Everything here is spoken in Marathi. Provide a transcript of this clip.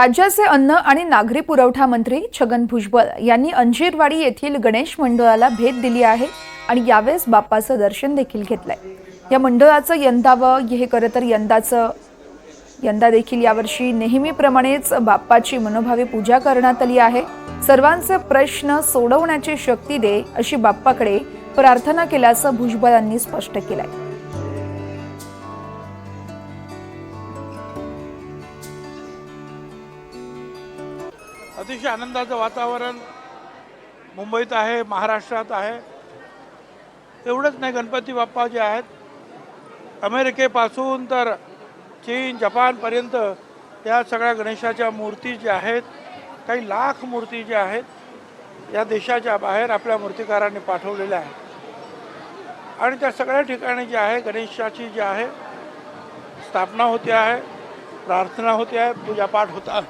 राज्याचे अन्न आणि नागरी पुरवठा मंत्री छगन भुजबळ यांनी अंजीरवाडी येथील गणेश मंडळाला भेट दिली आहे आणि यावेळेस बाप्पाचं दर्शन देखील घेतलंय। या मंडळाचं यंदा देखील यावर्षी नेहमीप्रमाणेच बाप्पाची मनोभावे पूजा करण्यात आली आहे। सर्वांचे प्रश्न सोडवण्याची शक्ती दे अशी बाप्पाकडे प्रार्थना केल्याचं भुजबळ यांनी स्पष्ट केलंय। अतिशय आनंदाचं वातावरण मुंबईत आहे, महाराष्ट्रात आहे। एवढंच नाही, गणपती बाप्पा जे आहेत अमेरिकेपासून तर चीन, जपानपर्यंत या सगळ्या गणेशाच्या मूर्ती ज्या आहेत, काही लाख मूर्ती ज्या आहेत या देशाच्या बाहेर आपल्या मूर्तिकारांनी पाठवलेल्या आहेत आणि त्या सगळ्या ठिकाणी जे आहे गणेशाची जी आहे स्थापना होते आहे, प्रार्थना होते आहे, पूजापाठ होता।